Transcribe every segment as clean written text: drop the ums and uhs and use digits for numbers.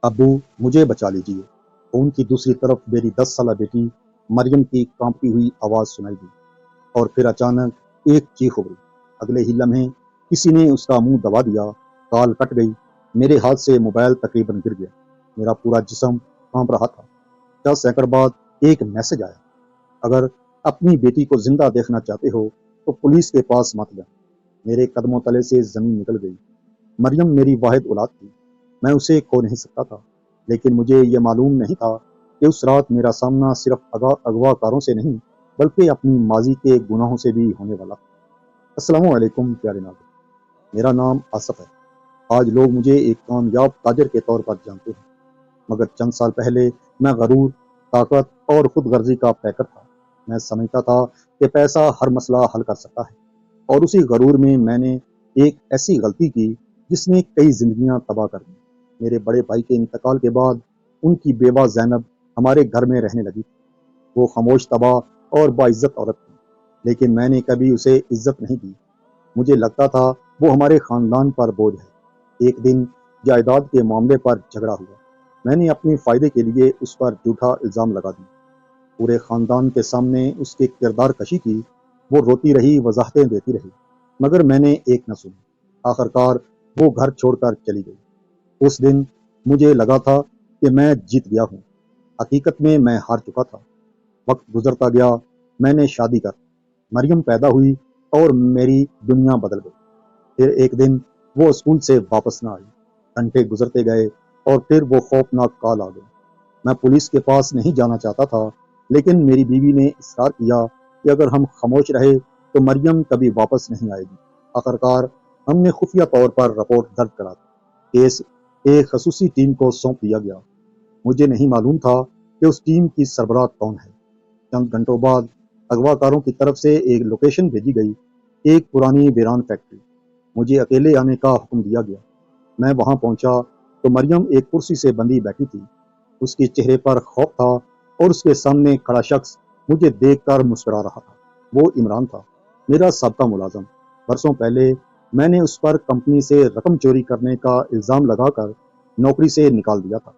ابو مجھے بچا لیجیے۔ فون کی دوسری طرف میری 10 سالہ بیٹی مریم کی کانپتی ہوئی آواز سنائی دی، اور پھر اچانک ایک چیخ ابھری۔ اگلے ہی لمحے کسی نے اس کا منہ دبا دیا، کال کٹ گئی، میرے ہاتھ سے موبائل تقریباً گر گیا، میرا پورا جسم کانپ رہا تھا۔ 10 سیکنڈ بعد ایک میسج آیا: اگر اپنی بیٹی کو زندہ دیکھنا چاہتے ہو تو پولیس کے پاس مت جائیں۔ میرے قدموں تلے سے زمین نکل گئی۔ مریم میری واحد اولاد تھی، میں اسے کھو نہیں سکتا تھا، لیکن مجھے یہ معلوم نہیں تھا کہ اس رات میرا سامنا صرف اغوا کاروں سے نہیں بلکہ اپنی ماضی کے گناہوں سے بھی ہونے والا تھا۔ السلام علیکم پیارے ناظرین، میرا نام آصف ہے۔ آج لوگ مجھے ایک کامیاب تاجر کے طور پر جانتے ہیں، مگر چند سال پہلے میں غرور، طاقت اور خود غرضی کا پیکر تھا۔ میں سمجھتا تھا کہ پیسہ ہر مسئلہ حل کر سکتا ہے، اور اسی غرور میں میں نے ایک ایسی غلطی کی جس نے کئی زندگیاں تباہ کر دیں۔ میرے بڑے بھائی کے انتقال کے بعد ان کی بیوہ زینب ہمارے گھر میں رہنے لگی تھی۔ وہ خاموش، تباہ اور باعزت عورت تھی، لیکن میں نے کبھی اسے عزت نہیں دی۔ مجھے لگتا تھا وہ ہمارے خاندان پر بوجھ ہے۔ ایک دن جائیداد کے معاملے پر جھگڑا ہوا۔ میں نے اپنے فائدے کے لیے اس پر جھوٹا الزام لگا دیا، پورے خاندان کے سامنے اس کے کردار کشی کی۔ وہ روتی رہی، وضاحتیں دیتی رہی، مگر میں نے ایک نہ سنی۔ آخر کار وہ گھر چھوڑ کر چلی گئی۔ اس دن مجھے لگا تھا کہ میں جیت گیا ہوں، حقیقت میں میں ہار چکا تھا۔ وقت گزرتا گیا، میں نے شادی کر مریم پیدا ہوئی اور میری دنیا بدل گئی۔ پھر ایک دن وہ اسکول سے واپس نہ آئی۔ گھنٹے گزرتے گئے اور پھر وہ خوفناک کال آ گئی۔ میں پولیس کے پاس نہیں جانا چاہتا تھا، لیکن میری بیوی نے اصرار کیا کہ اگر ہم خاموش رہے تو مریم کبھی واپس نہیں آئے گی۔ آخرکار ہم نے خفیہ طور پر رپورٹ درج کرا دی۔ کیس ایک خصوصی ٹیم کو سونپ دیا گیا۔ مجھے نہیں معلوم تھا کہ اس ٹیم کی سربراہ کون ہے۔ چند گھنٹوں بعد اغوا کاروں کی طرف سے ایک لوکیشن بھیجی گئی، ایک پرانی ویران فیکٹری۔ مجھے اکیلے آنے کا حکم دیا گیا۔ میں وہاں پہنچا تو مریم ایک کرسی سے بندھی بیٹھی تھی۔ اس کے چہرے پر خوف تھا، اور اس کے سامنے کھڑا شخص مجھے دیکھ کر مسکرا رہا تھا۔ وہ عمران تھا، میرا سابقہ ملازم۔ برسوں پہلے میں نے اس پر کمپنی سے رقم چوری کرنے کا الزام لگا کر نوکری سے نکال دیا تھا۔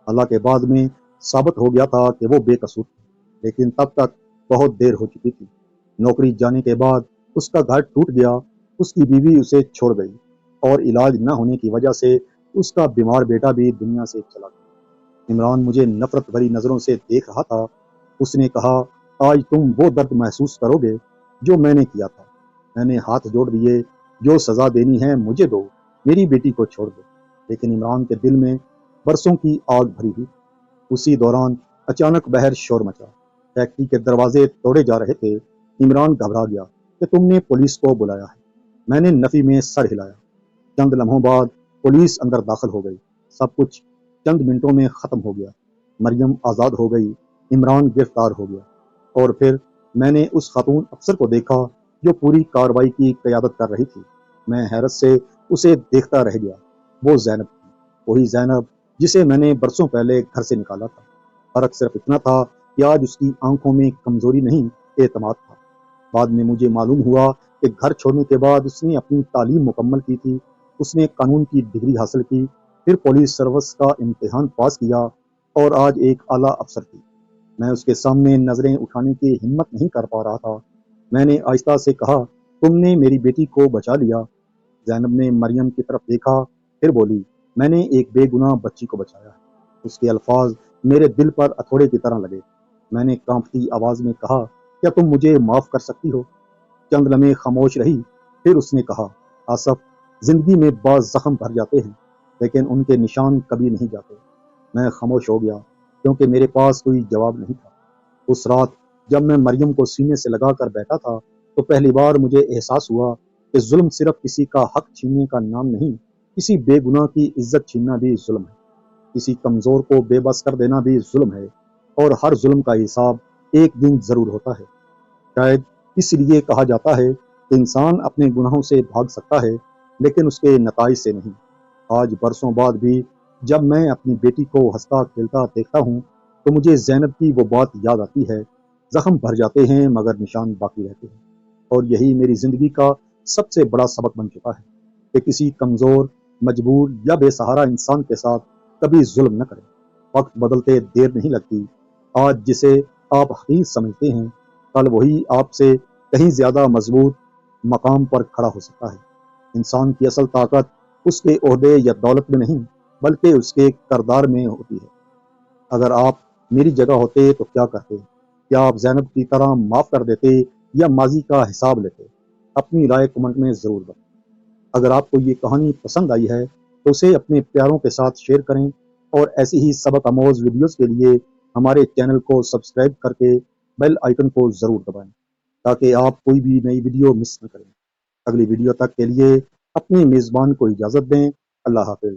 حالانکہ بعد میں ثابت ہو گیا تھا کہ وہ بے قصور تھا، لیکن تب تک بہت دیر ہو چکی تھی۔ نوکری جانے کے بعد اس کا گھر ٹوٹ گیا، اس کی بیوی اسے چھوڑ گئی، اور علاج نہ ہونے کی وجہ سے اس کا بیمار بیٹا بھی دنیا سے چلا گیا۔ عمران مجھے نفرت بھری نظروں سے دیکھ رہا تھا۔ اس نے کہا: آج تم وہ درد محسوس کرو گے جو میں نے کیا تھا۔ میں نے ہاتھ جوڑ دیے: جو سزا دینی ہے مجھے دو، میری بیٹی کو چھوڑ دو۔ لیکن عمران کے دل میں برسوں کی آگ بھری ہوئی۔ اسی دوران اچانک باہر شور مچا۔ فیکٹری کے دروازے توڑے جا رہے تھے۔ عمران گھبرا گیا کہ تم نے پولیس کو بلایا ہے۔ میں نے نفی میں سر ہلایا۔ چند لمحوں بعد پولیس اندر داخل ہو گئی۔ سب کچھ چند منٹوں میں ختم ہو گیا۔ مریم آزاد ہو گئی، عمران گرفتار ہو گیا، اور پھر میں نے اس خاتون افسر کو دیکھا جو پوری کارروائی کی قیادت کر رہی تھی۔ میں حیرت سے اسے دیکھتا رہ گیا۔ وہ زینب تھی، وہی زینب جسے میں نے برسوں پہلے گھر سے نکالا تھا۔ فرق صرف اتنا تھا کہ آج اس کی آنکھوں میں کمزوری نہیں، اعتماد تھا۔ بعد میں مجھے معلوم ہوا کہ گھر چھوڑنے کے بعد اس نے اپنی تعلیم مکمل کی تھی۔ اس نے قانون کی ڈگری حاصل کی، پھر پولیس سروس کا امتحان پاس کیا، اور آج ایک اعلیٰ افسر تھی۔ میں اس کے سامنے نظریں اٹھانے کی ہمت نہیں کر پا رہا تھا۔ میں نے آہستہ سے کہا: تم نے میری بیٹی کو بچا لیا۔ زینب نے مریم کی طرف دیکھا، پھر بولی: میں نے ایک بے گناہ بچی کو بچایا ہے۔ اس کے الفاظ میرے دل پر ہتھوڑے کی طرح لگے۔ میں نے کانپتی آواز میں کہا: کیا تم مجھے معاف کر سکتی ہو؟ چند لمحے خاموش رہی، پھر اس نے کہا: آصف، زندگی میں بعض زخم بھر جاتے ہیں، لیکن ان کے نشان کبھی نہیں جاتے۔ میں خاموش ہو گیا، کیونکہ میرے پاس کوئی جواب نہیں تھا۔ اس رات جب میں مریم کو سینے سے لگا کر بیٹھا تھا تو پہلی بار مجھے احساس ہوا کہ ظلم صرف کسی کا حق چھیننے کا نام نہیں، کسی بے گناہ کی عزت چھیننا بھی ظلم ہے، کسی کمزور کو بے بس کر دینا بھی ظلم ہے، اور ہر ظلم کا حساب ایک دن ضرور ہوتا ہے۔ شاید اس لیے کہا جاتا ہے کہ انسان اپنے گناہوں سے بھاگ سکتا ہے، لیکن اس کے نتائج سے نہیں۔ آج برسوں بعد بھی جب میں اپنی بیٹی کو ہنستا کھیلتا دیکھتا ہوں تو مجھے زینب کی وہ بات یاد آتی ہے: زخم بھر جاتے ہیں مگر نشان باقی رہتے ہیں۔ اور یہی میری زندگی کا سب سے بڑا سبق بن چکا ہے کہ کسی کمزور، مجبور یا بے سہارا انسان کے ساتھ کبھی ظلم نہ کریں۔ وقت بدلتے دیر نہیں لگتی۔ آج جسے آپ حقیر سمجھتے ہیں، کل وہی آپ سے کہیں زیادہ مضبوط مقام پر کھڑا ہو سکتا ہے۔ انسان کی اصل طاقت اس کے عہدے یا دولت میں نہیں، بلکہ اس کے کردار میں ہوتی ہے۔ اگر آپ میری جگہ ہوتے تو کیا کرتے؟ کیا آپ زینب کی طرح معاف کر دیتے یا ماضی کا حساب لیتے؟ اپنی رائے کمنٹ میں ضرور بتائیں۔ اگر آپ کو یہ کہانی پسند آئی ہے تو اسے اپنے پیاروں کے ساتھ شیئر کریں، اور ایسی ہی سبق آموز ویڈیوز کے لیے ہمارے چینل کو سبسکرائب کر کے بیل آئیکن کو ضرور دبائیں تاکہ آپ کوئی بھی نئی ویڈیو مس نہ کریں۔ اگلی ویڈیو تک کے لیے اپنے میزبان کو اجازت دیں۔ اللہ حافظ۔